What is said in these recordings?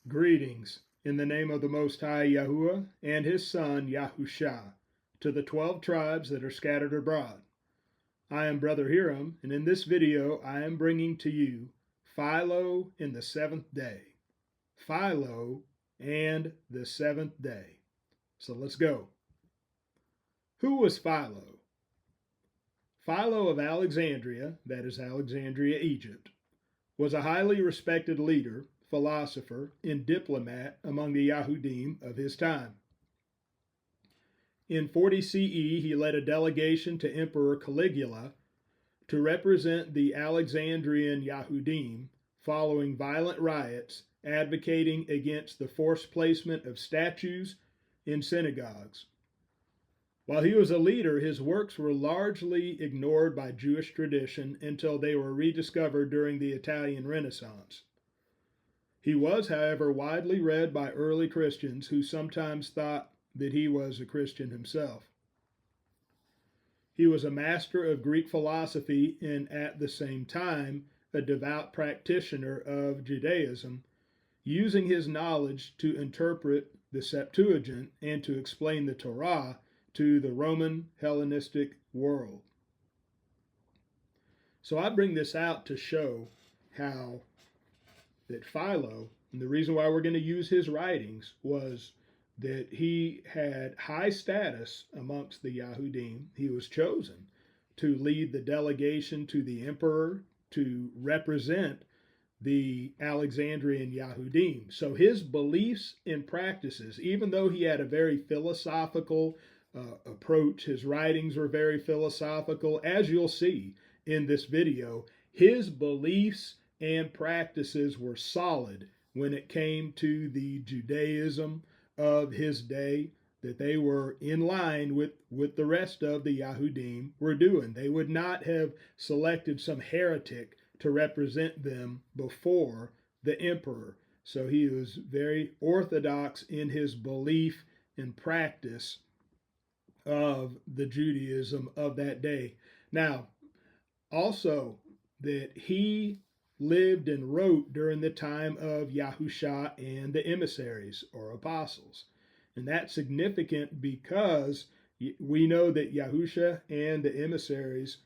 Greetings, in the name of the Most High Yahuwah and his Son Yahusha, to the 12 tribes that are scattered abroad. I am Brother Hiram, and in this video I am bringing to you Philo in the Seventh Day. Philo and the Seventh Day. So let's go. Who was Philo? Philo of Alexandria, that is Alexandria, Egypt, was a highly respected leader, philosopher, and diplomat among the Yahudim of his time. In 40 CE, he led a delegation to Emperor Caligula to represent the Alexandrian Yahudim following violent riots advocating against the forced placement of statues in synagogues. While he was a leader, his works were largely ignored by Jewish tradition until they were rediscovered during the Italian Renaissance. He was, however, widely read by early Christians who sometimes thought that he was a Christian himself. He was a master of Greek philosophy and at the same time a devout practitioner of Judaism, using his knowledge to interpret the Septuagint and to explain the Torah to the Roman Hellenistic world. So I bring this out to show how that Philo, and the reason why we're going to use his writings, was that he had high status amongst the Yahudim. He was chosen to lead the delegation to the emperor to represent the Alexandrian Yahudim. So his beliefs and practices, even though he had a very philosophical approach, his writings were very philosophical, as you'll see in this video, his beliefs and practices were solid when it came to the Judaism of his day, that they were in line with the rest of the Yahudim were doing. They would not have selected some heretic to represent them before the emperor. So he was very orthodox in his belief and practice of the Judaism of that day. Now, also that he lived and wrote during the time of Yahusha and the emissaries or apostles. And that's significant because we know that Yahusha and the emissaries,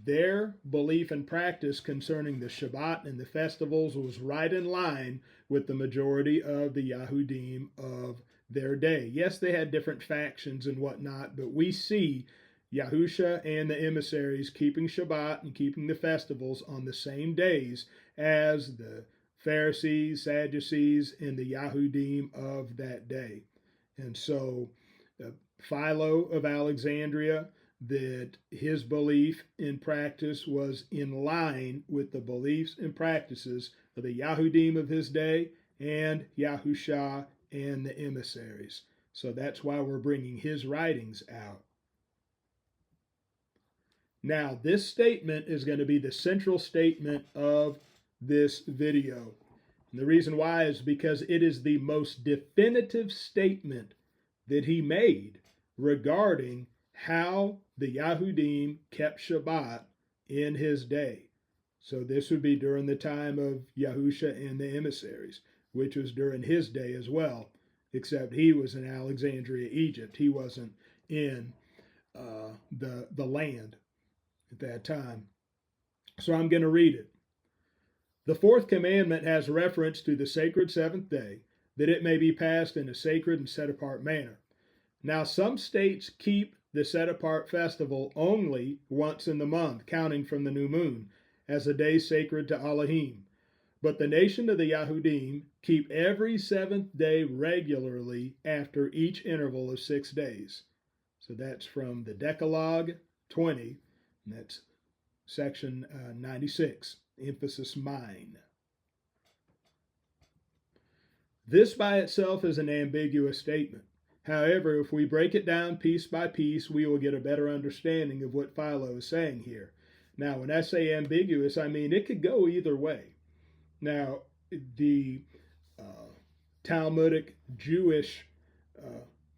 their belief and practice concerning the Shabbat and the festivals was right in line with the majority of the Yahudim of their day. Yes, they had different factions and whatnot, but we see Yahusha and the emissaries keeping Shabbat and keeping the festivals on the same days as the Pharisees, Sadducees, and the Yahudim of that day. And so Philo of Alexandria, that his belief and practice was in line with the beliefs and practices of the Yahudim of his day and Yahusha and the emissaries. So that's why we're bringing his writings out. Now, this statement is going to be the central statement of this video. And the reason why is because it is the most definitive statement that he made regarding how the Yahudim kept Shabbat in his day. So this would be during the time of Yahusha and the emissaries, which was during his day as well, except he was in Alexandria, Egypt. He wasn't in the land at that time. So I'm going to read it. The fourth commandment has reference to the sacred seventh day, that it may be passed in a sacred and set-apart manner. Now some states keep the set-apart festival only once in the month, counting from the new moon, as a day sacred to Elohim. But the nation of the Yahudim keep every seventh day regularly after each interval of 6 days. So that's from the Decalogue 20, and that's section 96, emphasis mine. This by itself is an ambiguous statement. However, if we break it down piece by piece, we will get a better understanding of what Philo is saying here. Now, when I say ambiguous, I mean it could go either way. Now, the Talmudic Jewish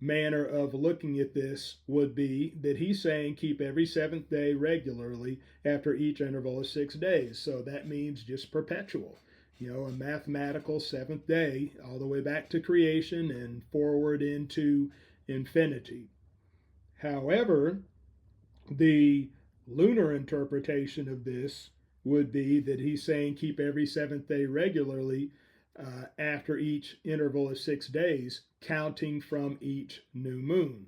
manner of looking at this would be that he's saying keep every seventh day regularly after each interval of 6 days. So that means just perpetual. a mathematical seventh day, all the way back to creation and forward into infinity. However, the lunar interpretation of this would be that he's saying keep every seventh day regularly after each interval of 6 days, counting from each new moon.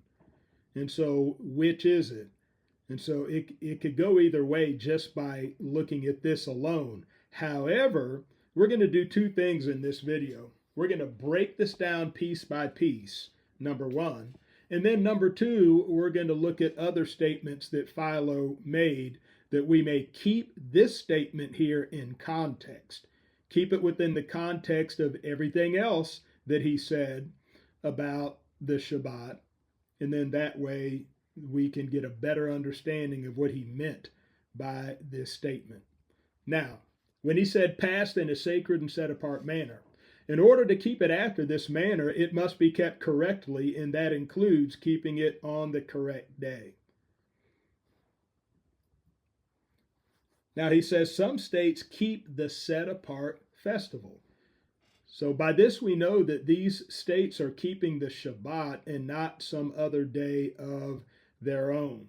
And so, which is it? And so it could go either way just by looking at this alone. However, we're going to do two things in this video. We're going to break this down piece by piece, number one. And then number two, we're going to look at other statements that Philo made that we may keep this statement here in context. Keep it within the context of everything else that he said about the Shabbat. And then that way we can get a better understanding of what he meant by this statement. Now, when he said passed in a sacred and set apart manner, in order to keep it after this manner, it must be kept correctly, and that includes keeping it on the correct day. Now he says some states keep the set apart festival. So by this we know that these states are keeping the Shabbat and not some other day of their own.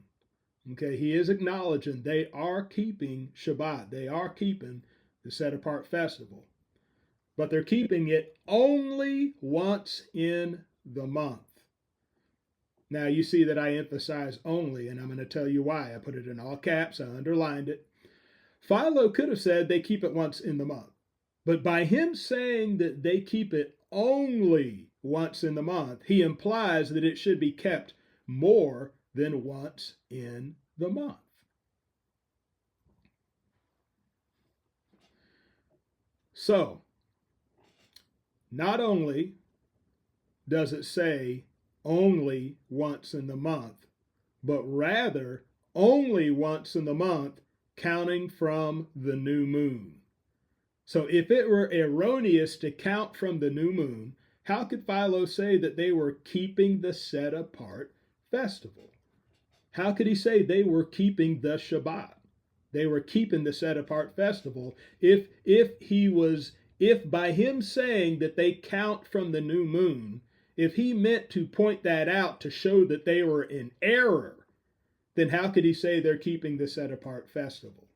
Okay, he is acknowledging they are keeping Shabbat. They are keeping the set apart festival. But they're keeping it only once in the month. Now you see that I emphasize only, and I'm going to tell you why. I put it in all caps, I underlined it. Philo could have said they keep it once in the month. But by him saying that they keep it only once in the month, he implies that it should be kept more than once in the month. So, not only does it say only once in the month, but rather only once in the month, counting from the new moon. So if it were erroneous to count from the new moon, how could Philo say that they were keeping the set apart festival? How could he say they were keeping the Shabbat? They were keeping the set apart festival if by him saying that they count from the new moon, if he meant to point that out to show that they were in error, then how could he say they're keeping the set apart festival?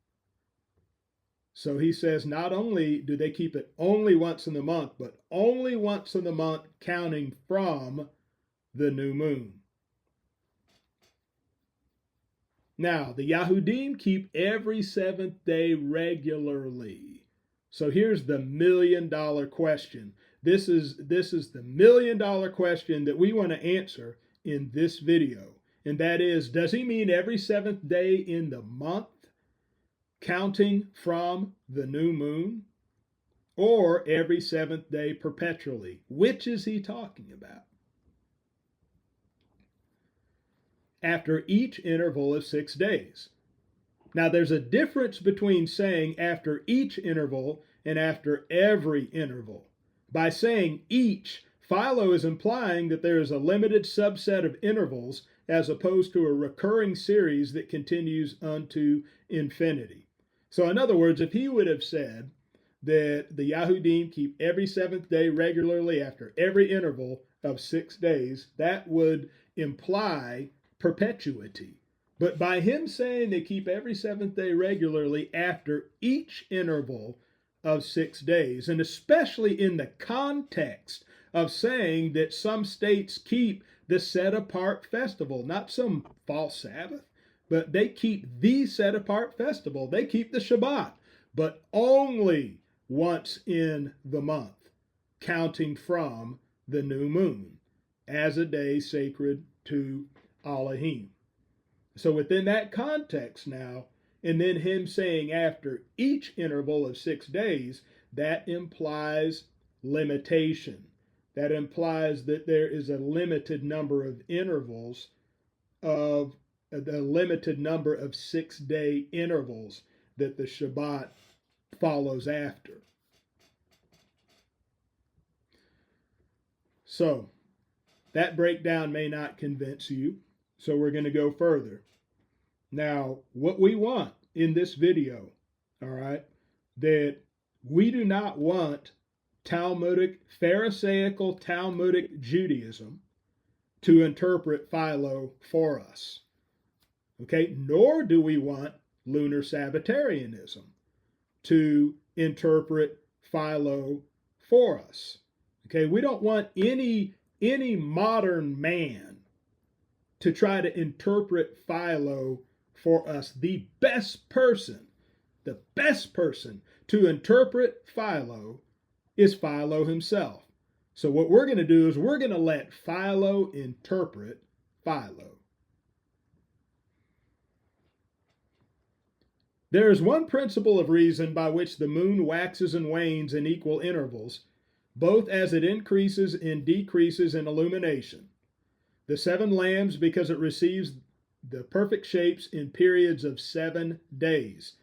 So he says not only do they keep it only once in the month, but only once in the month counting from the new moon. Now, the Yahudim keep every seventh day regularly. So here's the $1 million question. This is the $1 million question that we want to answer in this video. And that is, does he mean every seventh day in the month, counting from the new moon, or every seventh day perpetually? Which is he talking about? After each interval of 6 days. Now there's a difference between saying after each interval and after every interval. By saying each, Philo is implying that there is a limited subset of intervals as opposed to a recurring series that continues unto infinity. So in other words, if he would have said that the Yahudim keep every seventh day regularly after every interval of 6 days, that would imply perpetuity. But by him saying they keep every seventh day regularly after each interval of 6 days, and especially in the context of saying that some states keep the set apart festival, not some false Sabbath, but they keep the set apart festival. They keep the Shabbat, but only once in the month, counting from the new moon as a day sacred to Elohim. So within that context now, and then him saying after each interval of 6 days, that implies limitation. That implies that there is a limited number of intervals of the limited number of 6-day intervals that the Shabbat follows after. So that breakdown may not convince you, so we're going to go further. Now, what we want in this video, all right, that We do not want Pharisaical Talmudic Judaism to interpret Philo for us. Okay, nor do we want lunar Sabbatarianism to interpret Philo for us. Okay, we don't want any modern man to try to interpret Philo for us. The best person to interpret Philo is Philo himself. So what we're going to do is we're going to let Philo interpret Philo. There is one principle of reason by which the moon waxes and wanes in equal intervals, both as it increases and decreases in illumination. The 7 lambs, because it receives the perfect shapes in periods of 7 days.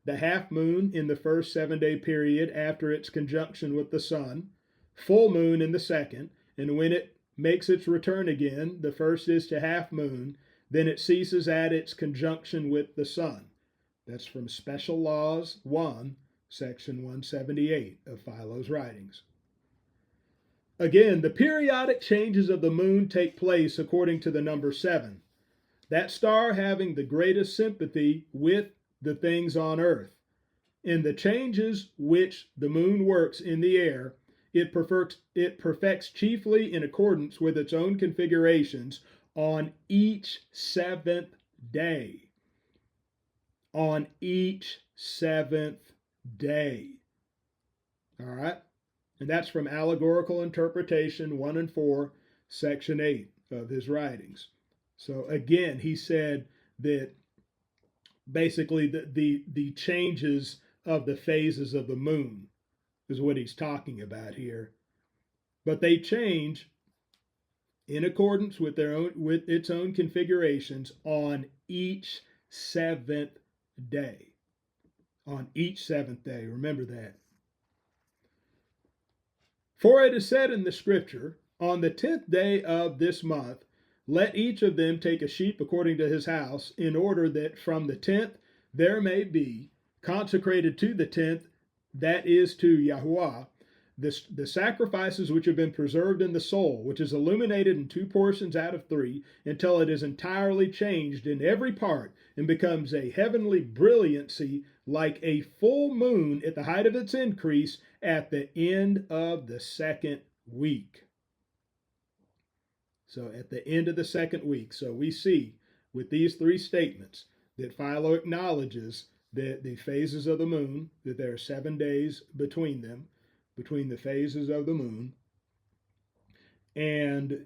The half moon in the first 7-day period after its conjunction with the sun, full moon in the second, and when it makes its return again, the first is to half moon, then it ceases at its conjunction with the sun. That's from Special Laws 1, section 178 of Philo's writings. Again, the periodic changes of the moon take place according to the number 7, that star having the greatest sympathy with the things on earth. In the changes which the moon works in the air, it perfects chiefly in accordance with its own configurations on each 7th day. On each 7th day. All right? And that's from Allegorical Interpretation 1 and 4, section 8 of his writings. So again, he said that basically the changes of the phases of the moon is what he's talking about here. But they change in accordance with its own configurations on each 7th day. On each 7th day. Remember that. For it is said in the scripture, on the 10th day of this month, let each of them take a sheep according to his house, in order that from the 10th there may be consecrated to the 10th, that is to Yahuwah, the sacrifices which have been preserved in the soul, which is illuminated in 2 portions out of 3, until it is entirely changed in every part and becomes a heavenly brilliancy like a full moon at the height of its increase at the end of the 2nd week. So at the end of the 2nd week. So we see with these 3 statements that Philo acknowledges that the phases of the moon, that there are 7 days between them, between the phases of the moon, and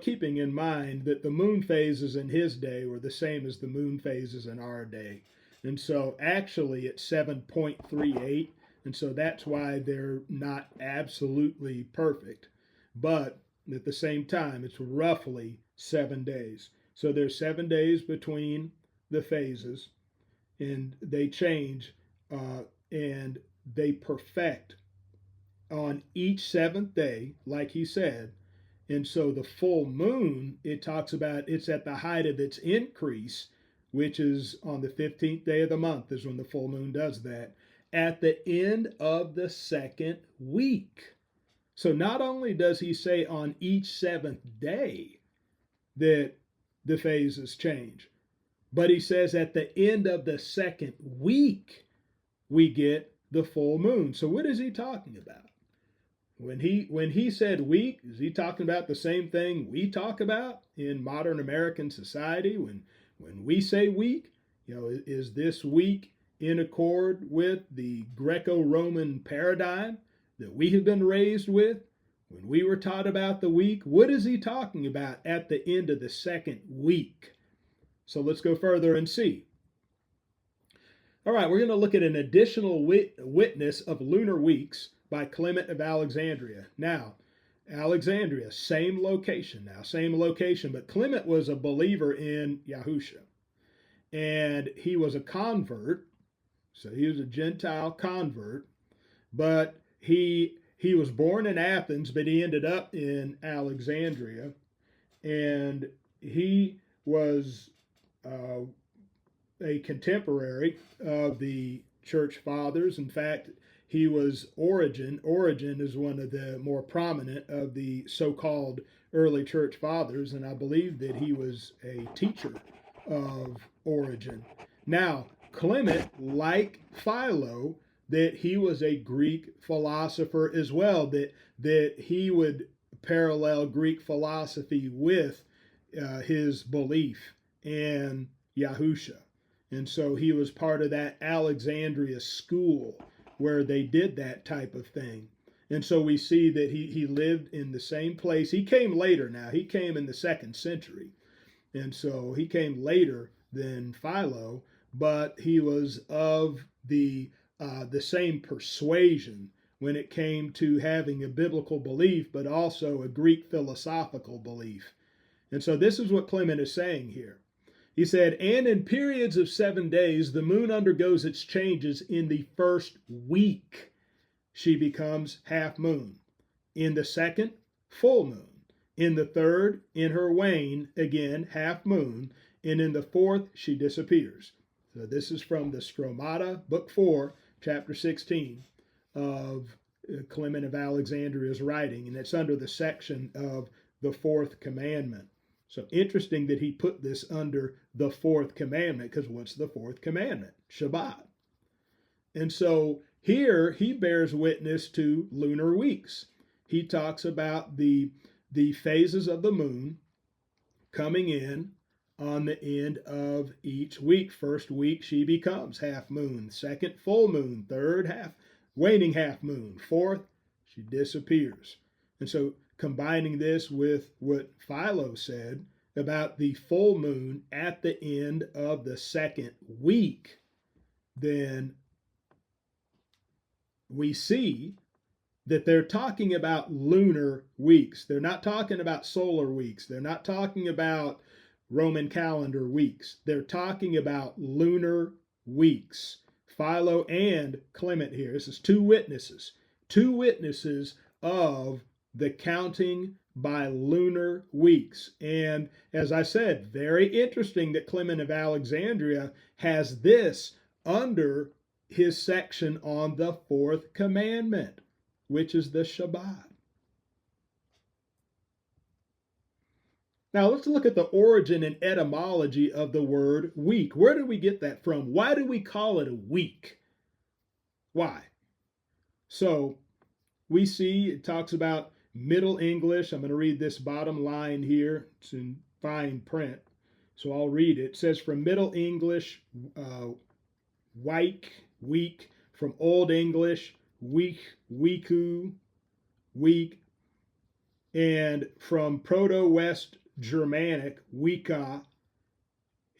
keeping in mind that the moon phases in his day were the same as the moon phases in our day. And so actually it's 7.38, and so that's why they're not absolutely perfect. But at the same time, it's roughly 7 days. So there's 7 days between the phases, and they change and they perfect on each 7th day, like he said. And so the full moon, it talks about it's at the height of its increase, which is on the 15th day of the month is when the full moon does that, at the end of the 2nd week. So not only does he say on each 7th day that the phases change, but he says at the end of the 2nd week we get the full moon. So what is he talking about? When he said week, is he talking about the same thing we talk about in modern American society? When we say week, is this week in accord with the Greco-Roman paradigm that we have been raised with? When we were taught about the week, what is he talking about at the end of the 2nd week? So let's go further and see. All right, we're going to look at an additional witness of lunar weeks by Clement of Alexandria. Now, Alexandria, same location, but Clement was a believer in Yahusha. And he was a convert, so he was a Gentile convert, but he was born in Athens, but he ended up in Alexandria, and he was a contemporary of the church fathers. In fact, he was Origen. Origen is one of the more prominent of the so-called early church fathers, and I believe that he was a teacher of Origen. Now, Clement, like Philo, that he was a Greek philosopher as well, that he would parallel Greek philosophy with his belief in Yahusha. And so he was part of that Alexandria school where they did that type of thing. And so we see that he lived in the same place. He came later now. He came in the 2nd century. And so he came later than Philo, but he was of the same persuasion when it came to having a biblical belief, but also a Greek philosophical belief. And so this is what Clement is saying here. He said, and in periods of 7 days, the moon undergoes its changes. In the first week, she becomes half moon. In the second, full moon. In the third, in her wane, again, half moon. And in the fourth, she disappears. So this is from the Stromata, Book 4, Chapter 16 of Clement of Alexandria's writing. And it's under the section of the fourth commandment. So interesting that he put this under the fourth commandment, because what's the fourth commandment? Shabbat. And so here he bears witness to lunar weeks. He talks about the phases of the moon coming in on the end of each week. First week she becomes half moon, second full moon, third waning half moon, fourth she disappears. And so combining this with what Philo said about the full moon at the end of the second week, then we see that they're talking about lunar weeks. They're not talking about solar weeks. They're not talking about Roman calendar weeks. They're talking about lunar weeks. Philo and Clement here. This is two witnesses of the counting by lunar weeks. And as I said, very interesting that Clement of Alexandria has this under his section on the fourth commandment, which is the Shabbat. Now let's look at the origin and etymology of the word week. Where did we get that from? Why do we call it a week? Why? So we see it talks about Middle English. I'm going to read this bottom line here. It's in fine print, so I'll read it. It says from Middle English, week, from Old English, week, weeku, week, and from Proto-West Germanic, weeka,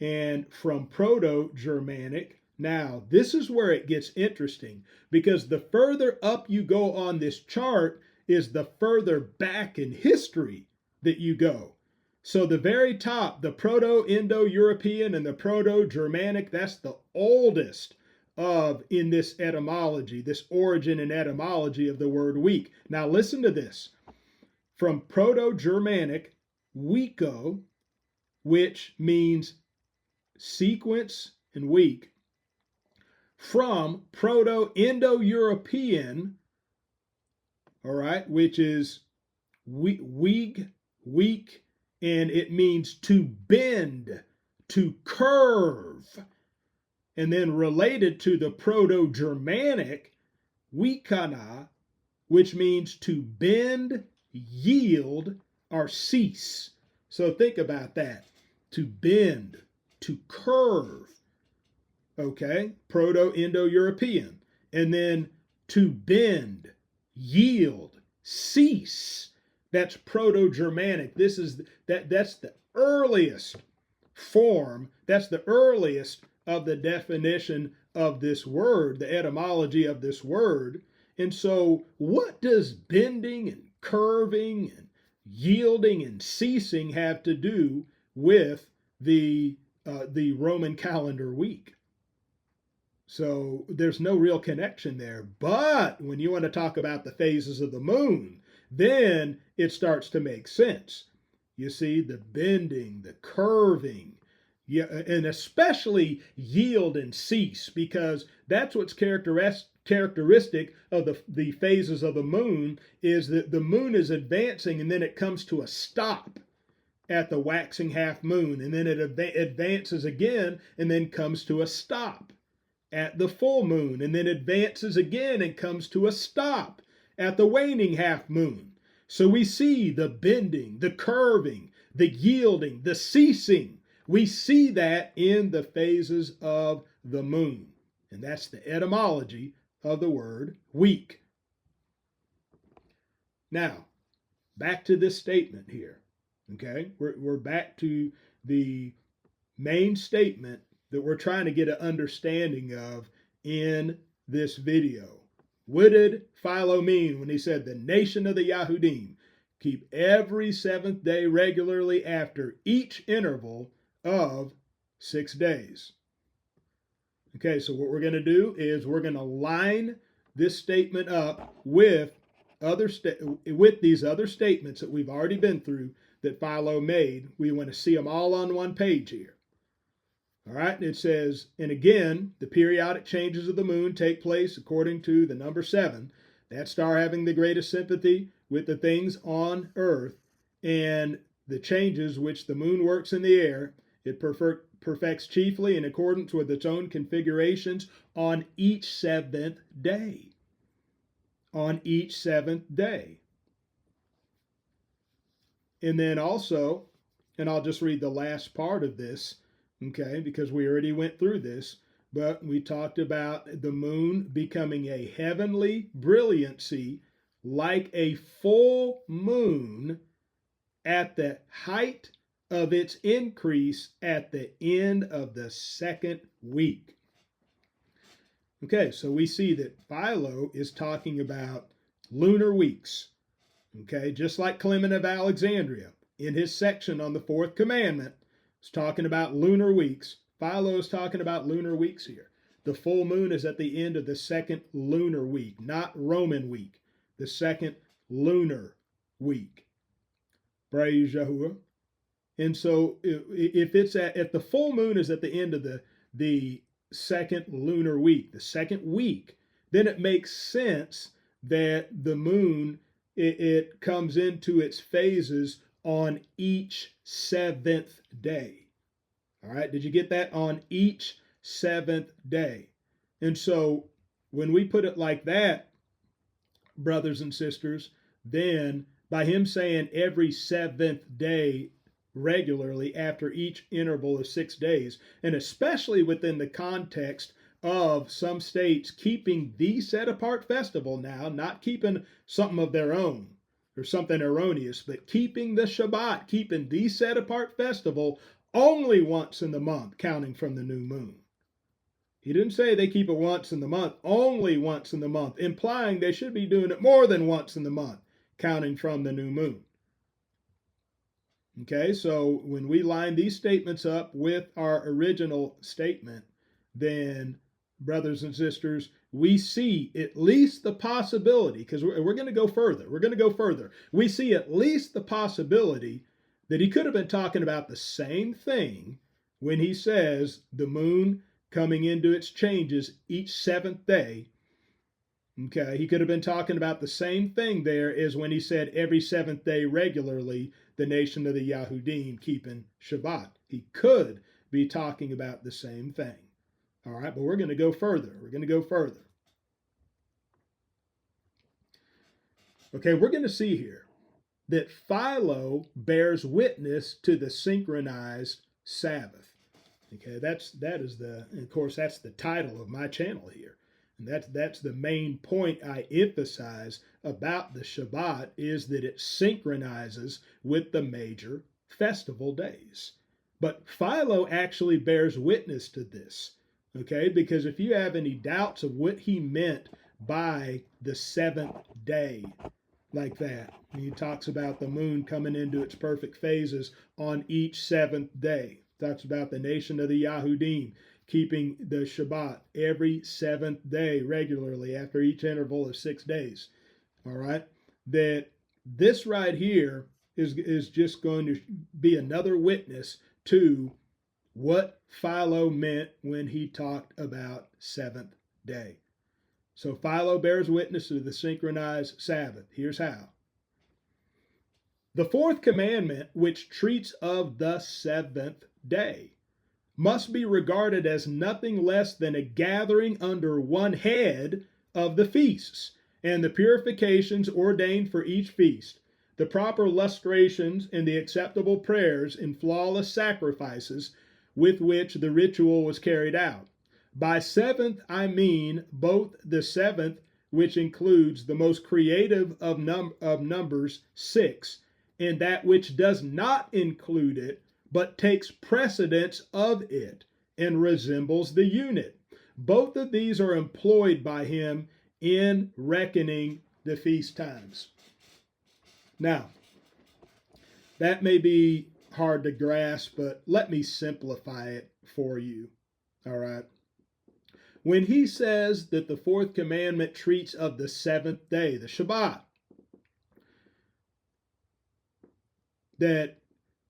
and from Proto-Germanic. Now, this is where it gets interesting, because the further up you go on this chart is the further back in history that you go. So the very top, the Proto-Indo-European and the Proto-Germanic, that's the oldest of in this etymology, this origin and etymology of the word week. Now listen to this. From Proto-Germanic, weeko, which means sequence and week, from Proto-Indo-European, all right, which is week, and it means to bend, to curve. And then related to the Proto-Germanic, weekana, which means to bend, yield, or cease. So think about that. To bend, to curve. Okay, Proto-Indo-European. And then to bend, yield, cease. That's Proto-Germanic. That's the earliest form. That's the earliest of the definition of this word, the etymology of this word. And so what does bending and curving and yielding and ceasing have to do with the Roman calendar week? So there's no real connection there. But when you want to talk about the phases of the moon, then it starts to make sense. You see, the bending, the curving, yeah, and especially yield and cease, because that's what's characteristic characteristic of the phases of the moon is that the moon is advancing and then it comes to a stop at the waxing half moon, and then it advances again and then comes to a stop at the full moon, and then advances again and comes to a stop at the waning half moon. So we see the bending, the curving, the yielding, the ceasing. We see that in the phases of the moon. And that's the etymology of the word week. Now, back to this statement here. Okay, we're back to the main statement that we're trying to get an understanding of in this video. What did Philo mean when he said the nation of the Yahudim keep every seventh day regularly after each interval of 6 days? Okay, so what we're going to do is we're going to line this statement up with these other statements that we've already been through that Philo made. We want to see them all on one page here. All right, it says, and again, the periodic changes of the moon take place according to the number 7, that star having the greatest sympathy with the things on earth, and the changes which the moon works in the air, it perfects chiefly in accordance with its own configurations on each 7th day. On each 7th day. And then also, and I'll just read the last part of this, okay, because we already went through this, but we talked about the moon becoming a heavenly brilliancy like a full moon at the height of its increase at the end of the 2nd week. Okay, so we see that Philo is talking about lunar weeks. Okay, just like Clement of Alexandria in his section on the 4th commandment is talking about lunar weeks. Philo is talking about lunar weeks here. The full moon is at the end of the 2nd lunar week, not Roman week. The 2nd lunar week. Praise Yahuwah. And so if the full moon is at the end of the 2nd lunar week, the 2nd week, then it makes sense that the moon it comes into its phases on each 7th day. All right, did you get that? On each 7th day. And so when we put it like that, brothers and sisters, then by him saying every 7th day regularly after each interval of 6 days, and especially within the context of some states keeping the set-apart festival now, not keeping something of their own or something erroneous, but keeping the Shabbat, keeping the set-apart festival only once in the month, counting from the new moon. He didn't say they keep it once in the month, only once in the month, implying they should be doing it more than once in the month, counting from the new moon. Okay, so when we line these statements up with our original statement, then, brothers and sisters, we see at least the possibility, because we're going to go further. We're going to go further. We see at least the possibility that he could have been talking about the same thing when he says the moon coming into its changes each 7th day. Okay, he could have been talking about the same thing there as when he said every 7th day regularly, the nation of the Yahudim keeping Shabbat. He could be talking about the same thing. All right, but we're going to go further. We're going to go further. Okay, we're going to see here that Philo bears witness to the synchronized Sabbath. Okay, of course, that's the title of my channel here. And that's the main point I emphasize about the Shabbat, is that it synchronizes with the major festival days. But Philo actually bears witness to this, okay? Because if you have any doubts of what he meant by the 7th day, like that, he talks about the moon coming into its perfect phases on each 7th day. Talks about the nation of the Yahudim keeping the Shabbat every 7th day regularly after each interval of 6 days. All right, that this right here is just going to be another witness to what Philo meant when he talked about 7th day. So Philo bears witness to the synchronized Sabbath. Here's how. The fourth commandment, which treats of the seventh day, must be regarded as nothing less than a gathering under one head of the feasts, and the purifications ordained for each feast, the proper lustrations and the acceptable prayers and flawless sacrifices with which the ritual was carried out. By seventh, I mean both the seventh, which includes the most creative of numbers, 6, and that which does not include it, but takes precedence of it and resembles the unit. Both of these are employed by him in reckoning the feast times. Now, that may be hard to grasp, but let me simplify it for you. All right. When he says that the fourth commandment treats of the seventh day, the Shabbat, that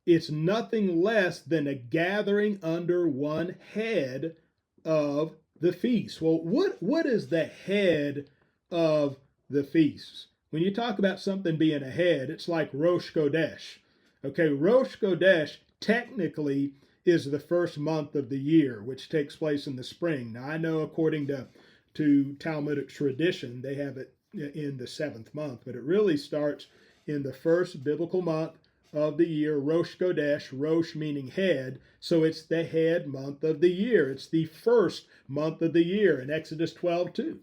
it's nothing less than a gathering under one head of the feast. Well, what is the head of the feasts? When you talk about something being a head, it's like Rosh Chodesh. Okay, Rosh Chodesh technically is the first month of the year, which takes place in the spring. Now, I know according to Talmudic tradition, they have it in the 7th month, but it really starts in the first biblical month of the year, Rosh Chodesh, Rosh meaning head, so it's the head month of the year. It's the first month of the year in Exodus 12:2.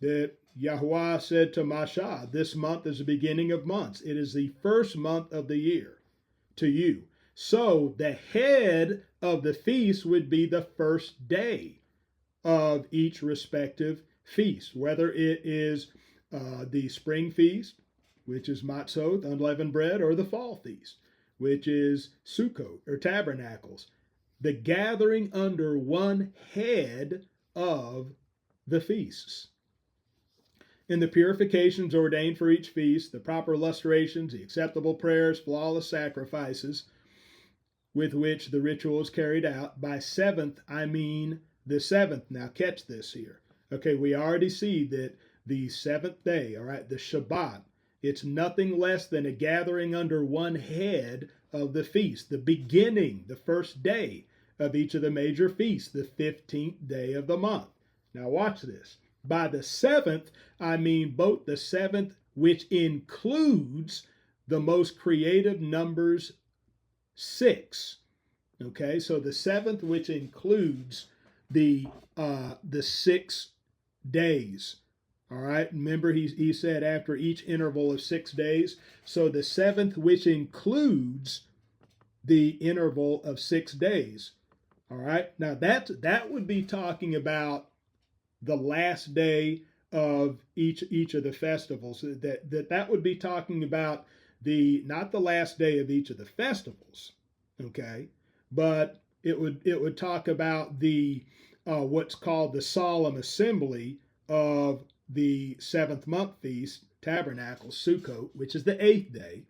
That Yahuwah said to Mashah, this month is the beginning of months. It is the first month of the year to you. So the head of the feast would be the first day of each respective feast, whether it is the spring feast, which is Matzot, unleavened bread, or the fall feast, which is Sukkot, or tabernacles. The gathering under one head of the feasts. In the purifications ordained for each feast, the proper lustrations, the acceptable prayers, flawless sacrifices, with which the ritual is carried out. By 7th, I mean the 7th. Now catch this here. Okay, we already see that the 7th day, all right, the Shabbat, it's nothing less than a gathering under one head of the feast, the beginning, the first day of each of the major feasts, the 15th day of the month. Now watch this. By the 7th, I mean both the 7th, which includes the most creative numbers, 6. Okay, so the 7th, which includes the 6 days. All right, remember he said after each interval of 6 days. So the 7th, which includes the interval of 6 days. All right, now that would be talking about the last day of each of the festivals. That would be talking about not the last day of each of the festivals, okay, but it would talk about the what's called the solemn assembly of the 7th month feast, Tabernacles, Sukkot, which is the 8th day.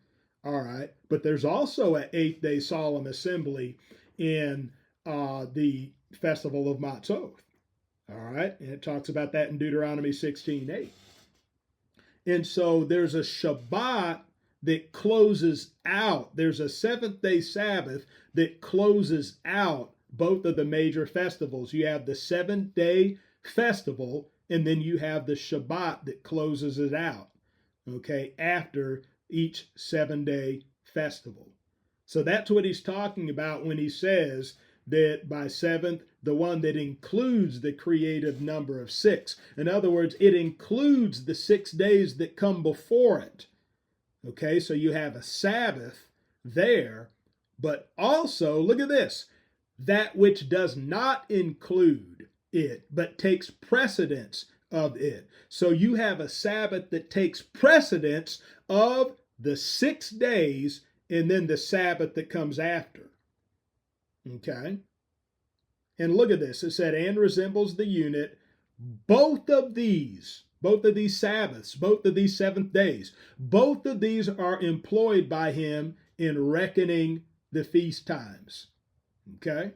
All right, but there's also an 8th day solemn assembly in the festival of Matzot. All right, and it talks about that in Deuteronomy 16:8. And so there's a Shabbat that closes out. There's a 7th day Sabbath that closes out both of the major festivals. You have the 7th day festival, and then you have the Shabbat that closes it out, okay, after each 7-day festival. So that's what he's talking about when he says that by 7th, the one that includes the creative number of 6. In other words, it includes the 6 days that come before it. Okay, so you have a Sabbath there, but also, look at this, that which does not include it, but takes precedence of it. So you have a Sabbath that takes precedence of the 6 days and then the Sabbath that comes after. Okay? And look at this. It said, and resembles the unit. Both of these Sabbaths, both of these 7th days, both of these are employed by him in reckoning the feast times. Okay?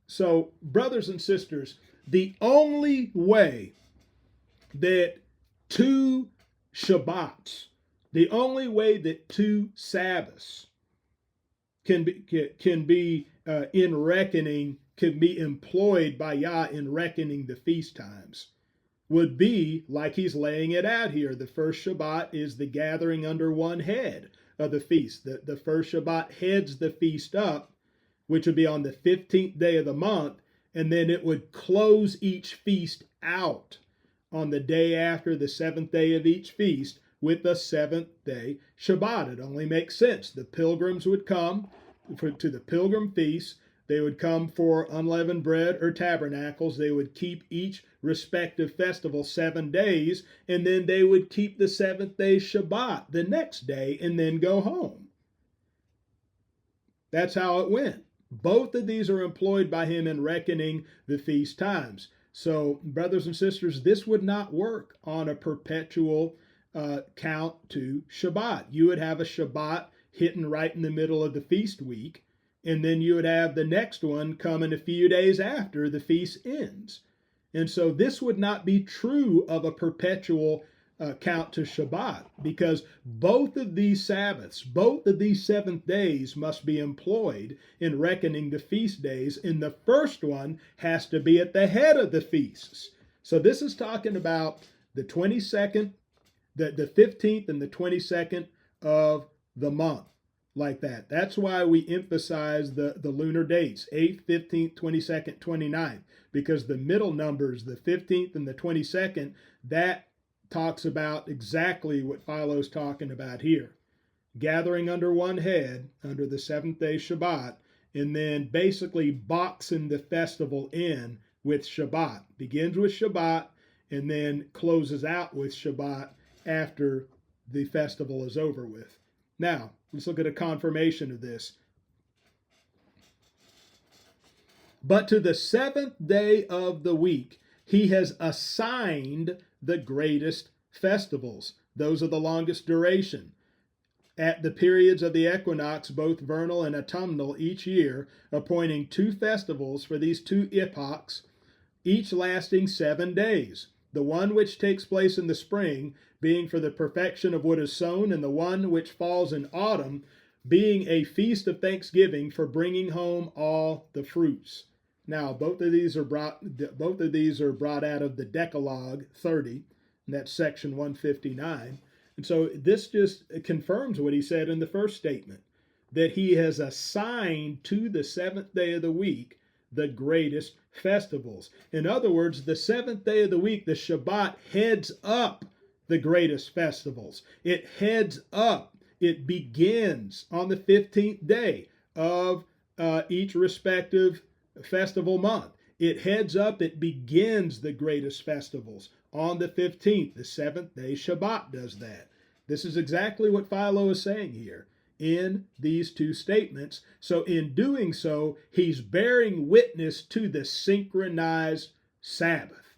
So, brothers and sisters, the only way that two Shabbats, the only way that two Sabbaths can be in reckoning, can be employed by Yah in reckoning the feast times, would be like he's laying it out here. The first Shabbat is the gathering under one head of the feast. The first Shabbat heads the feast up, which would be on the 15th day of the month, and then it would close each feast out on the day after the 7th day of each feast with the 7th day Shabbat. It only makes sense. The pilgrims would come to the pilgrim feast. They would come for unleavened bread or tabernacles. They would keep each respective festival 7 days, and then they would keep the 7th day Shabbat the next day and then go home. That's how it went. Both of these are employed by him in reckoning the feast times. So, brothers and sisters, this would not work on a perpetual count to Shabbat. You would have a Shabbat hitting right in the middle of the feast week, and then you would have the next one coming a few days after the feast ends. And so this would not be true of a perpetual count to Shabbat, because both of these Sabbaths, both of these 7th days must be employed in reckoning the feast days, and the first one has to be at the head of the feasts. So this is talking about the 22nd, the 15th and the 22nd of the month, like that. That's why we emphasize the lunar dates, 8th, 15th, 22nd, 29th, because the middle numbers, the 15th and the 22nd, that talks about exactly what Philo's talking about here. Gathering under one head, under the 7th day Shabbat, and then basically boxing the festival in with Shabbat. Begins with Shabbat and then closes out with Shabbat after the festival is over with. Now, let's look at a confirmation of this. But to the 7th day of the week, he has assigned the greatest festivals. Those are the longest duration. At the periods of the equinox, both vernal and autumnal, each year, appointing 2 festivals for these 2 epochs, each lasting 7 days. The one which takes place in the spring being for the perfection of what is sown, and the one which falls in autumn being a feast of thanksgiving for bringing home all the fruits. Now, both of these are brought out of the Decalogue 30, and that's section 159. And so this just confirms what he said in the first statement, that he has assigned to the 7th day of the week the greatest festivals. In other words, the 7th day of the week, the Shabbat, heads up the greatest festivals. It heads up. It begins on the 15th day of each respective festival month. It heads up, it begins the greatest festivals on the 15th. The 7th day Shabbat does that. This is exactly what Philo is saying here in these 2 statements. So in doing so, he's bearing witness to the synchronized Sabbath.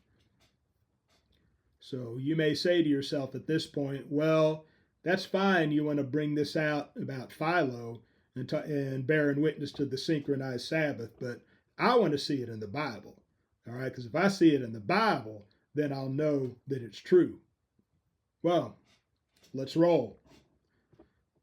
So you may say to yourself at this point, well, that's fine. You want to bring this out about Philo and bearing witness to the synchronized Sabbath, but I want to see it in the Bible. All right, because if I see it in the Bible, then I'll know that it's true. Well, let's roll.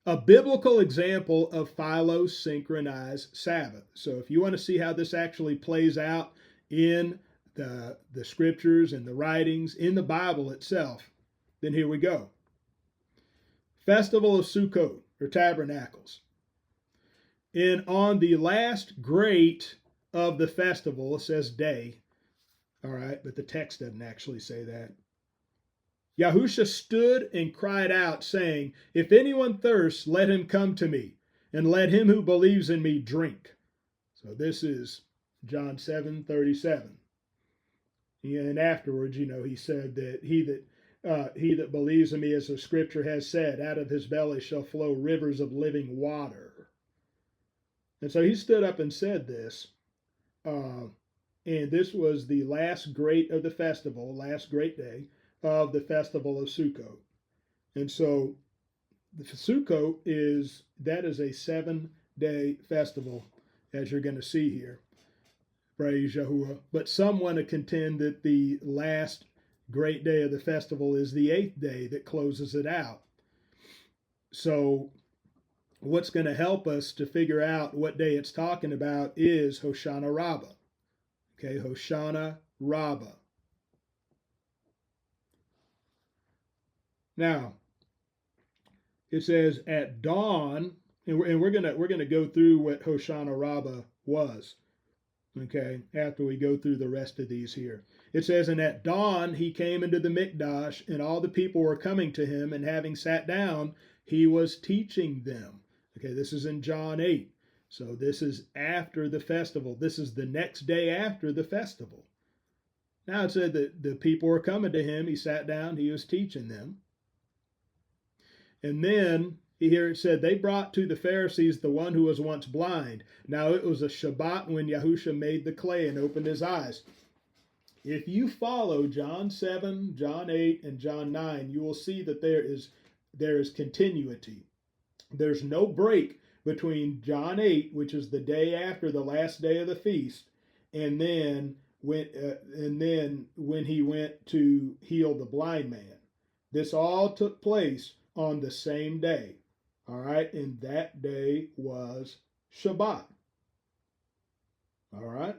A biblical example of Philo's synchronized Sabbath. So if you want to see how this actually plays out in the scriptures and the writings in the Bible itself, then here we go. Festival of Sukkot, or Tabernacles. And on the last great of the festival, it says day, all right, but the text doesn't actually say that. Yahusha stood and cried out, saying, if anyone thirsts, let him come to me, and let him who believes in me drink. So this is John 7:37. And afterwards, he said that he that believes in me, as the scripture has said, out of his belly shall flow rivers of living water. And so he stood up and said this. And this was the last great of the festival, last great day of the festival of Sukkot. And so the Sukkot is a 7-day festival, as you're going to see here. Praise Yahuwah. But some want to contend that the last great day of the festival is the 8th day that closes it out. So what's going to help us to figure out what day it's talking about is Hoshana Rabbah. Okay, Hoshana Rabbah. Now, it says at dawn, and we're gonna go through what Hoshana Rabbah was. Okay, after we go through the rest of these here. It says, and at dawn he came into the Mikdash, and all the people were coming to him, and having sat down, he was teaching them. Okay, this is in John 8. So this is after the festival. This is the next day after the festival. Now it said that the people were coming to him. He sat down, he was teaching them. And then here it said, they brought to the Pharisees the one who was once blind. Now it was a Shabbat when Yahusha made the clay and opened his eyes. If you follow John 7, John 8, and John 9, you will see that there is continuity. There's no break between John 8, which is the day after the last day of the feast, and then when he went to heal the blind man. This all took place on the same day. All right, and that day was Shabbat. All right,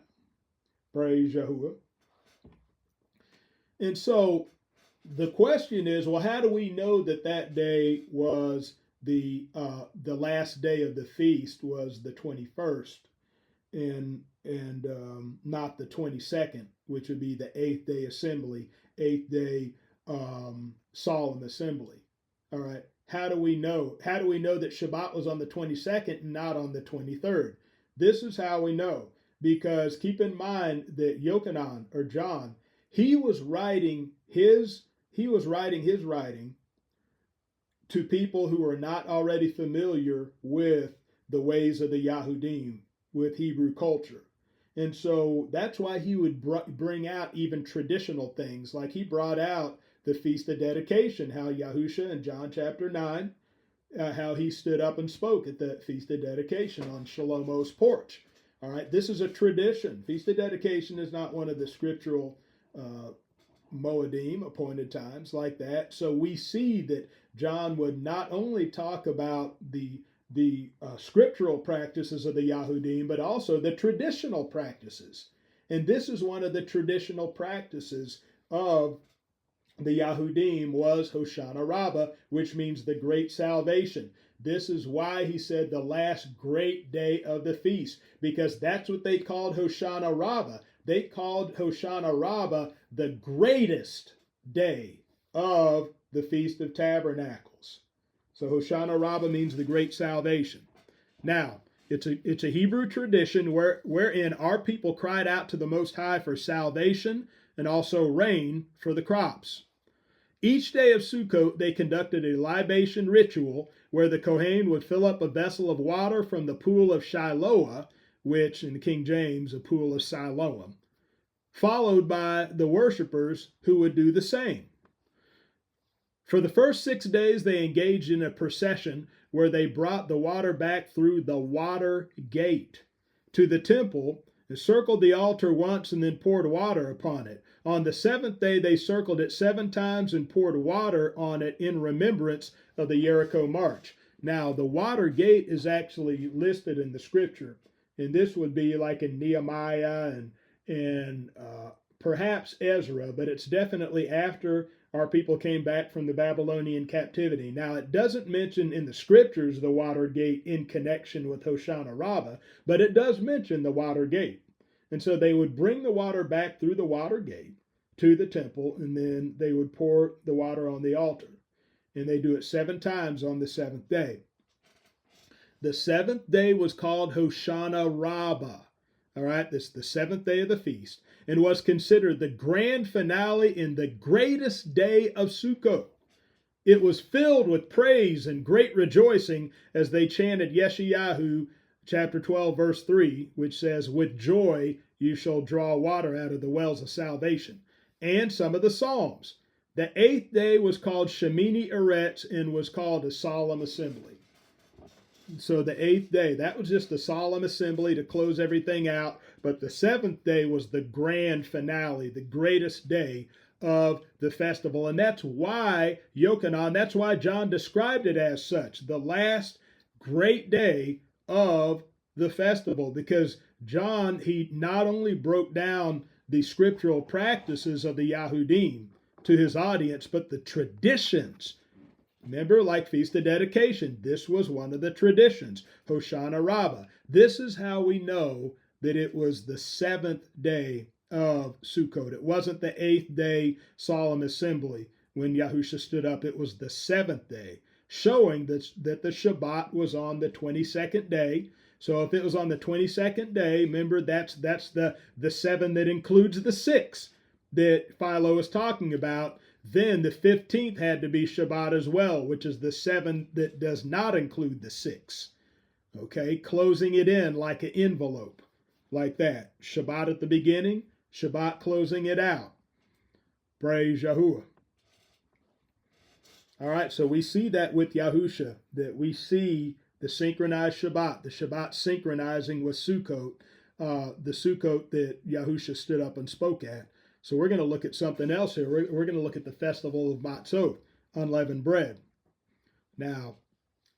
praise Yahuwah. And so the question is, well, how do we know that that day was the last day of the feast was the 21st, and not the 22nd, which would be the 8th day assembly, 8th day solemn assembly. All right. How do we know? How do we know that Shabbat was on the 22nd and not on the 23rd? This is how we know. Because keep in mind that Yochanan or John, he was writing his writing to people who are not already familiar with the ways of the Yahudim, with Hebrew culture. And so that's why he would bring out even traditional things, like he brought out the Feast of Dedication, how Yahusha in John chapter 9, how he stood up and spoke at the Feast of Dedication on Shlomo's porch. All right, this is a tradition. Feast of Dedication is not one of the scriptural Moedim, appointed times like that. So we see that John would not only talk about the scriptural practices of the Yahudim, but also the traditional practices. And this is one of the traditional practices of the Yahudim was Hoshana Rabbah, which means the great salvation. This is why he said the last great day of the feast, because that's what they called Hoshana Rabbah. They called Hoshana Rabbah the greatest day of the Feast of Tabernacles. So Hoshana Rabbah means the great salvation. Now, it's a Hebrew tradition wherein our people cried out to the Most High for salvation and also rain for the crops. Each day of Sukkot, they conducted a libation ritual where the Kohen would fill up a vessel of water from the pool of Shiloah, which in the King James, a pool of Siloam, followed by the worshipers who would do the same. For the first 6 days, they engaged in a procession where they brought the water back through the water gate to the temple, and circled the altar once and then poured water upon it. On the 7th day, they circled it 7 times and poured water on it in remembrance of the Jericho march. Now, the water gate is actually listed in the scripture, and this would be like in Nehemiah and perhaps Ezra, but it's definitely after our people came back from the Babylonian captivity. Now, it doesn't mention in the scriptures the water gate in connection with Hoshana Rabbah, but it does mention the water gate. And so they would bring the water back through the water gate to the temple, and then they would pour the water on the altar. And they do it 7 times on the 7th day. The 7th day was called Hoshana Rabbah. All right, this is the 7th day of the feast, and was considered the grand finale in the greatest day of Sukkot. It was filled with praise and great rejoicing as they chanted Yeshayahu chapter 12, verse 3, which says, with joy you shall draw water out of the wells of salvation, and some of the Psalms. The 8th day was called Shemini Eretz and was called a solemn assembly. So the 8th day, that was just a solemn assembly to close everything out. But the 7th day was the grand finale, the greatest day of the festival. And that's why Yochanan, that's why John described it as such, the last great day of the festival, because John, he not only broke down the scriptural practices of the Yahudim to his audience, but the traditions. Remember, like Feast of Dedication, this was one of the traditions. Hoshana Rabbah. This is how we know that it was the seventh day of Sukkot. It wasn't the eighth day solemn assembly when Yahusha stood up. It was the seventh day, showing that the Shabbat was on the 22nd day. So if it was on the 22nd day, remember that's the seven that includes the six that Philo is talking about. Then the 15th had to be Shabbat as well, which is the 7 that does not include the 6. Okay, closing it in like an envelope, like that. Shabbat at the beginning, Shabbat closing it out. Praise Yahuwah. All right, so we see that with Yahusha, that we see the synchronized Shabbat, the Shabbat synchronizing with Sukkot, the Sukkot that Yahusha stood up and spoke at. So we're going to look at something else here. We're going to look at the festival of Matzot, unleavened bread. Now,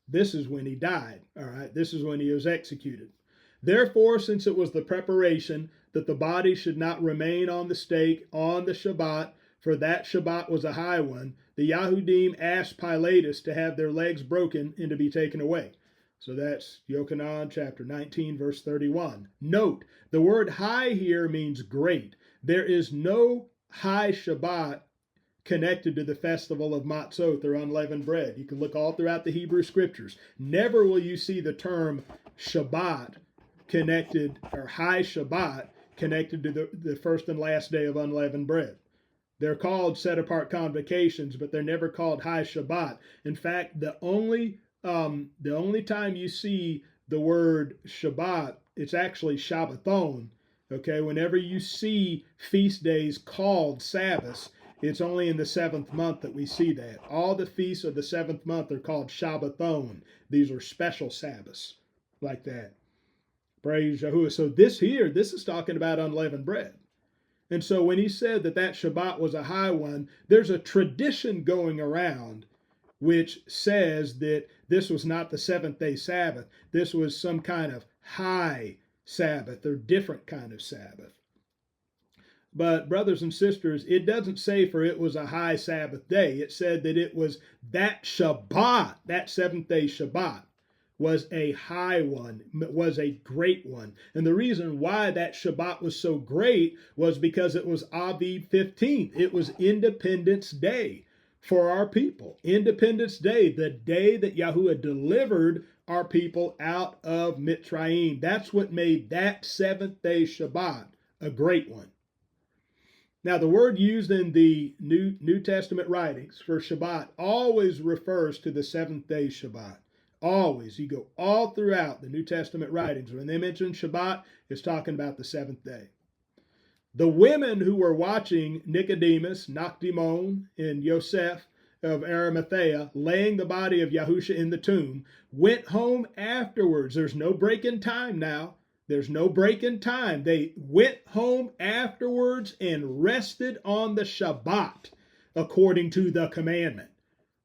this is when he died, all right? This is when he was executed. Therefore, since it was the preparation that the body should not remain on the stake on the Shabbat, for that Shabbat was a high one, the Yahudim asked Pilatus to have their legs broken and to be taken away. So that's Yochanan chapter 19, verse 31. Note, the word high here means great. There is no high Shabbat connected to the festival of Matzot, or unleavened bread. You can look all throughout the Hebrew scriptures. Never will you see the term Shabbat connected, or high Shabbat connected to the first and last day of unleavened bread. They're called set-apart convocations, but they're never called high Shabbat. In fact, the only time you see the word Shabbat, it's actually Shabbathon. Okay, whenever you see feast days called Sabbaths, it's only in the 7th month that we see that. All the feasts of the 7th month are called Shabbathon. These are special Sabbaths like that. Praise Yahuwah. So this is talking about unleavened bread. And so when he said that Shabbat was a high one, there's a tradition going around which says that this was not the 7th day Sabbath. This was some kind of high Sabbath or different kind of Sabbath. But brothers and sisters, it doesn't say for it was a high Sabbath day. It said that it was that Shabbat, that 7th day Shabbat, was a high one, was a great one. And the reason why that Shabbat was so great was because it was Aviv 15th. It was Independence Day for our people. Independence Day, the day that Yahuwah delivered our people out of Mitzrayim. That's what made that 7th day Shabbat a great one. Now, the word used in the New Testament writings for Shabbat always refers to the 7th day Shabbat. Always. You go all throughout the New Testament writings. When they mention Shabbat, it's talking about the 7th day. The women who were watching Nicodemus, Nakdimon, and Yosef of Arimathea laying the body of Yahusha in the tomb went home afterwards. There's no break in time now. There's no break in time. They went home afterwards and rested on the Shabbat according to the commandment.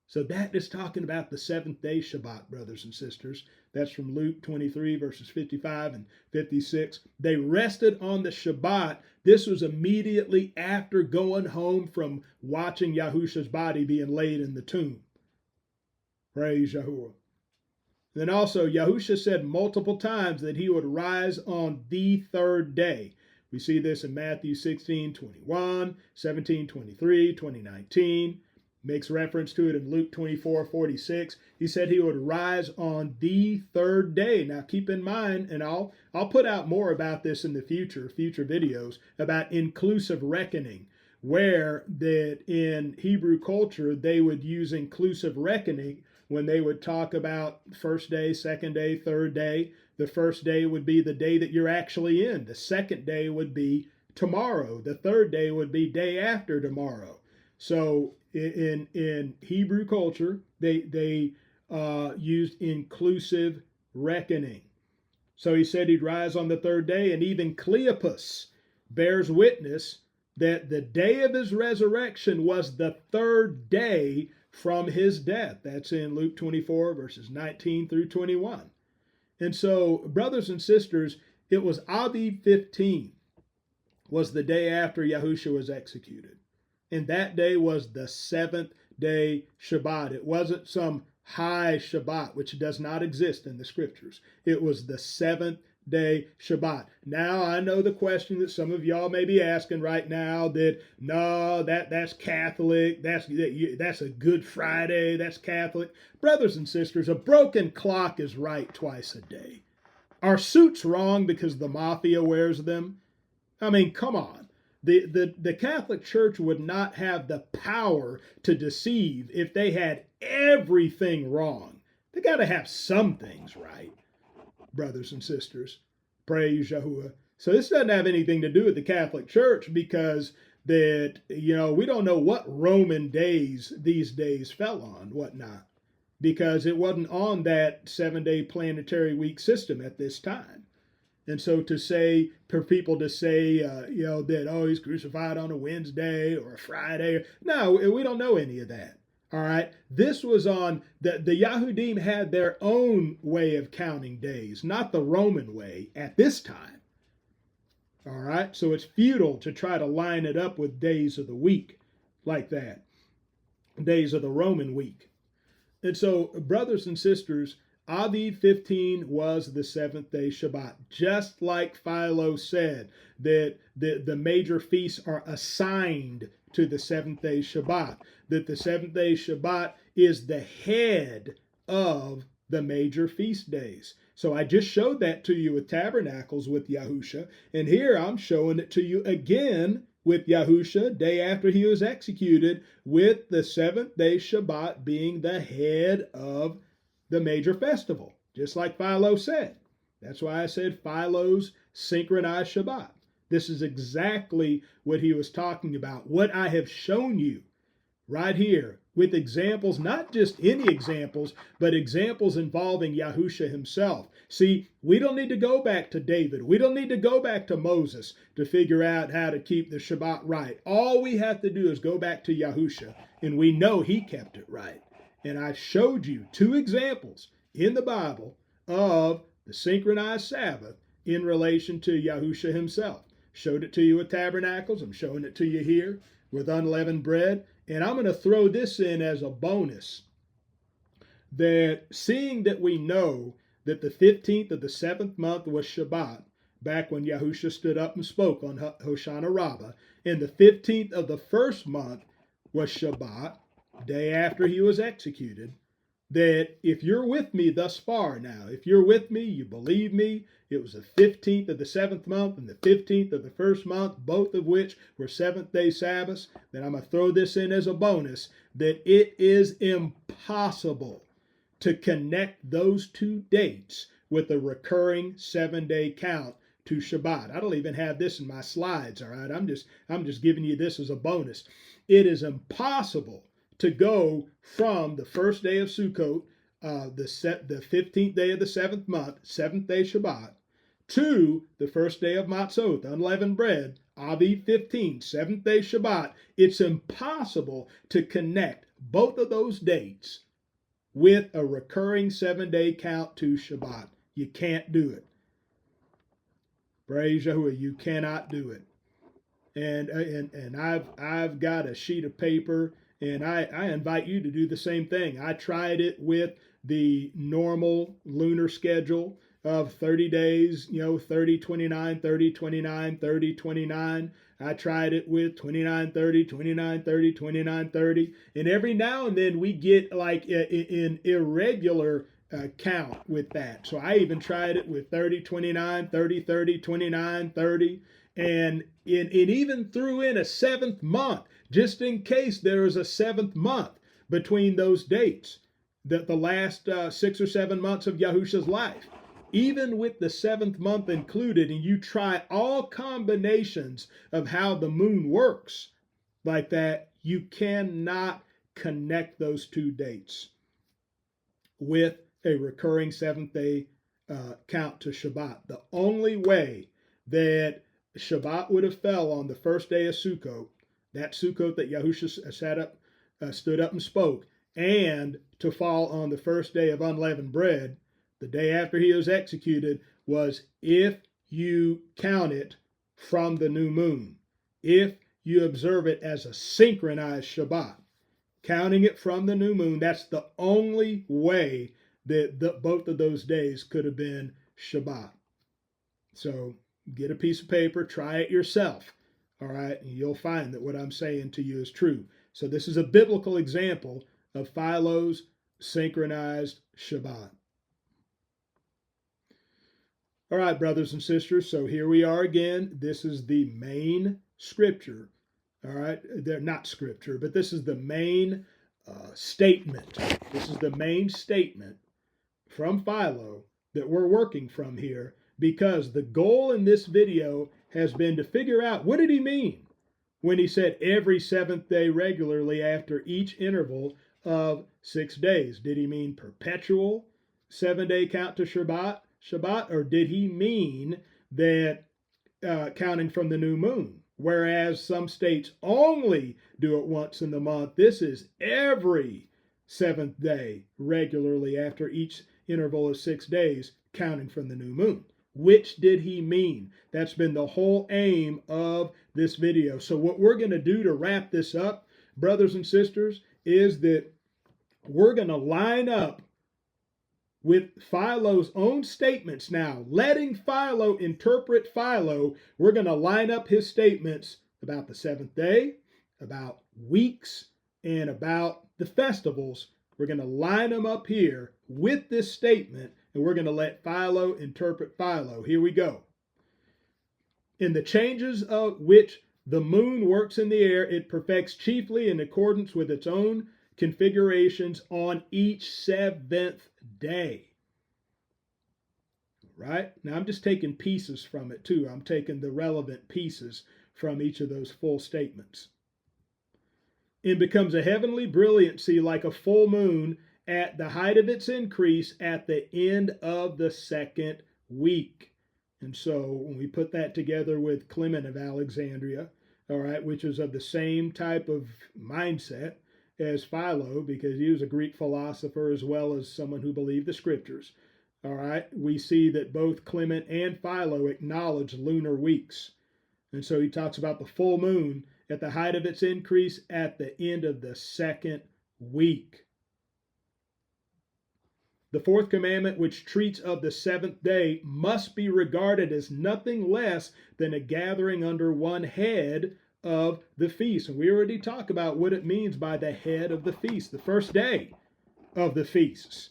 So that is talking about the 7th day Shabbat, brothers and sisters. That's from Luke 23, verses 55 and 56. They rested on the Shabbat. This was immediately after going home from watching Yahusha's body being laid in the tomb. Praise Yahuwah. Then also, Yahusha said multiple times that he would rise on the 3rd day. We see this in Matthew 16:21, 17:23, 20:19. Makes reference to it in Luke 24:46. He said he would rise on the 3rd day. Now keep in mind, and I'll put out more about this in the future videos, about inclusive reckoning, where that in Hebrew culture they would use inclusive reckoning when they would talk about 1st day, 2nd day, 3rd day. The 1st day would be the day that you're actually in. The 2nd day would be tomorrow. The 3rd day would be day after tomorrow. So in Hebrew culture, they used inclusive reckoning. So he said he'd rise on the 3rd day, and even Cleopas bears witness that the day of his resurrection was the third day from his death. That's in Luke 24, verses 19 through 21. And so, brothers and sisters, it was Aviv 15 was the day after Yahushua was executed. And that day was the seventh day Shabbat. It wasn't some high Shabbat, which does not exist in the scriptures. It was the seventh day Shabbat. Now, I know the question that some of y'all may be asking right now that, no, that's Catholic, that's a Good Friday, that's Catholic. Brothers and sisters, a broken clock is right twice a day. Are suits wrong because the mafia wears them? I mean, come on. The Catholic Church would not have the power to deceive if they had everything wrong. They got to have some things right, brothers and sisters. Praise Yahuwah. So this doesn't have anything to do with the Catholic Church, because that, we don't know what Roman days these days fell on, whatnot, because it wasn't on that 7-day planetary week system at this time. And so for people to say, that, oh, he's crucified on a Wednesday or a Friday. No, we don't know any of that. All right. This was on, the Yahudim had their own way of counting days, not the Roman way at this time. All right. So it's futile to try to line it up with days of the week like that, days of the Roman week. And so, brothers and sisters, Aviv 15 was the seventh day Shabbat, just like Philo said that the major feasts are assigned to the seventh day Shabbat, that the seventh day Shabbat is the head of the major feast days. So I just showed that to you with Tabernacles with Yahusha, and here I'm showing it to you again with Yahusha, day after he was executed, with the seventh day Shabbat being the head of the major festival, just like Philo said. That's why I said Philo's synchronized Shabbat. This is exactly what he was talking about, what I have shown you right here with examples, not just any examples, but examples involving Yahusha himself. See, we don't need to go back to David. We don't need to go back to Moses to figure out how to keep the Shabbat right. All we have to do is go back to Yahusha, and we know he kept it right. And I showed you 2 examples in the Bible of the synchronized Sabbath in relation to Yahusha himself. Showed it to you with Tabernacles. I'm showing it to you here with unleavened bread. And I'm going to throw this in as a bonus, that seeing that we know that the 15th of the 7th month was Shabbat, back when Yahusha stood up and spoke on Hoshana Rabbah, and the 15th of the 1st month was Shabbat, day after he was executed, that if you're with me thus far now, if you're with me, you believe me, it was the 15th of the 7th month and the 15th of the 1st month, both of which were 7th day Sabbaths, then I'm going to throw this in as a bonus, that it is impossible to connect those 2 dates with a recurring 7-day count to Shabbat. I don't even have this in my slides, all right? I'm just giving you this as a bonus. It is impossible to go from the first day of Sukkot, the 15th day of the 7th month, 7th day Shabbat, to the first day of Matzot, unleavened bread, Aviv 15, 7th day Shabbat. It's impossible to connect both of those dates with a recurring 7-day count to Shabbat. You can't do it. Praise Yahuwah, you cannot do it. And I've got a sheet of paper, and I invite you to do the same thing. I tried it with the normal lunar schedule of 30 days, 30, 29, 30, 29, 30, 29. I tried it with 29, 30, 29, 30, 29, 30. And every now and then we get like an irregular count with that. So I even tried it with 30, 29, 30, 30, 29, 30. And it even threw in a 7th month, just in case there is a 7th month between those dates, the last 6 or 7 months of Yahusha's life. Even with the 7th month included, and you try all combinations of how the moon works like that, you cannot connect those 2 dates with a recurring 7th day count to Shabbat. The only way that Shabbat would have fell on the first day of Sukkot, that Sukkot that Yahusha stood up and spoke, and to fall on the first day of unleavened bread, the day after he was executed, was if you count it from the new moon, if you observe it as a synchronized Shabbat, counting it from the new moon. That's the only way that both of those days could have been Shabbat. So get a piece of paper, try it yourself. All right, and you'll find that what I'm saying to you is true. So this is a biblical example of Philo's synchronized Shabbat. All right, brothers and sisters, so here we are again. This is the main scripture. All right, they're not scripture, but this is the main statement. This is the main statement from Philo that we're working from here, because the goal in this video has been to figure out, what did he mean when he said every seventh day regularly after each interval of 6 days? Did he mean perpetual 7-day count to Shabbat, or did he mean that counting from the new moon? Whereas some states only do it once in the month, this is every 7th day regularly after each interval of 6 days, counting from the new moon. Which did he mean? That's been the whole aim of this video. So what we're going to do to wrap this up, brothers and sisters, is that we're going to line up with Philo's own statements now, letting Philo interpret Philo. We're going to line up his statements about the 7th day, about weeks, and about the festivals. We're going to line them up here with this statement, and we're going to let Philo interpret Philo. Here we go. In the changes of which the moon works in the air, it perfects chiefly in accordance with its own configurations on each 7th day. Right? Now I'm just taking pieces from it too. I'm taking the relevant pieces from each of those full statements. It becomes a heavenly brilliancy like a full moon at the height of its increase at the end of the 2nd week. And so when we put that together with Clement of Alexandria, all right, which is of the same type of mindset as Philo, because he was a Greek philosopher as well as someone who believed the scriptures. All right, we see that both Clement and Philo acknowledge lunar weeks. And so he talks about the full moon at the height of its increase at the end of the 2nd week. The 4th commandment, which treats of the 7th day, must be regarded as nothing less than a gathering under one head of the feast. And we already talked about what it means by the head of the feast, the first day of the feasts,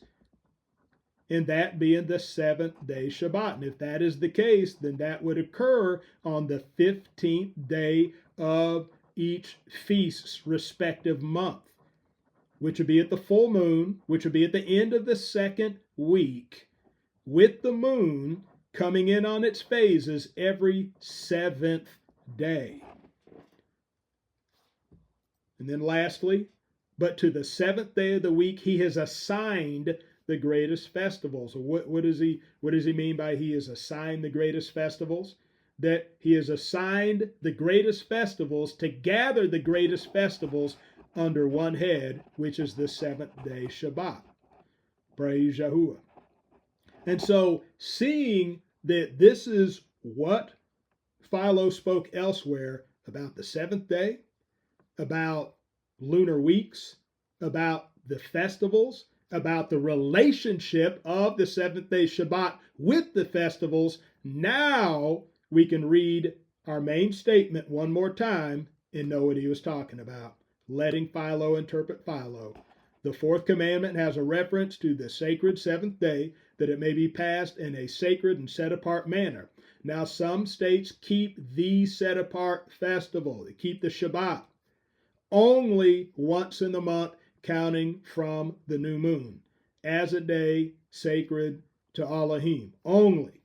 and that being the 7th day Shabbat. And if that is the case, then that would occur on the 15th day of each feast's respective month, which would be at the full moon, which would be at the end of the 2nd week, with the moon coming in on its phases every 7th day. And then lastly, but to the 7th day of the week he has assigned the greatest festivals. What does he mean by he has assigned the greatest festivals? That he has assigned the greatest festivals to gather the greatest festivals under one head, which is the 7th day Shabbat. Praise Yahuwah. And so, seeing that this is what Philo spoke elsewhere about the 7th day, about lunar weeks, about the festivals, about the relationship of the 7th day Shabbat with the festivals, now we can read our main statement one more time and know what he was talking about, letting Philo interpret Philo. The 4th commandment has a reference to the sacred 7th day, that it may be passed in a sacred and set-apart manner. Now, some states keep the set-apart festival. They keep the Shabbat only once in the month, counting from the new moon, as a day sacred to Elohim, only.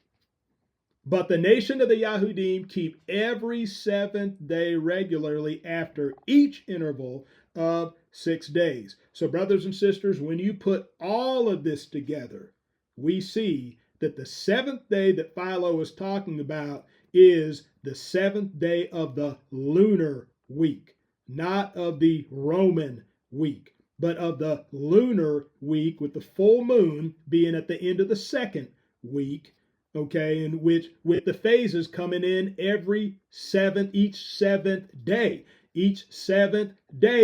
But the nation of the Yahudim keep every 7th day regularly after each interval of 6 days. So brothers and sisters, when you put all of this together, we see that the 7th day that Philo is talking about is the seventh day of the lunar week, not of the Roman week, but of the lunar week, with the full moon being at the end of the second week, okay, in which with the phases coming in each seventh day,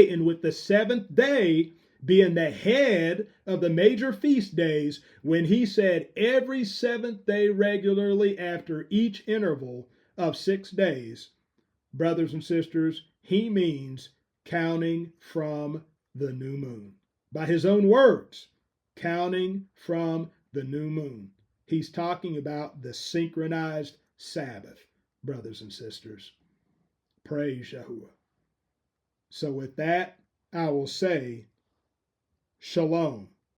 and with the seventh day being the head of the major feast days, when he said every seventh day regularly after each interval of 6 days, brothers and sisters, he means counting from the new moon. By his own words, counting from the new moon. He's talking about the synchronized Sabbath, brothers and sisters. Praise Yahuwah. So with that, I will say, Shalom.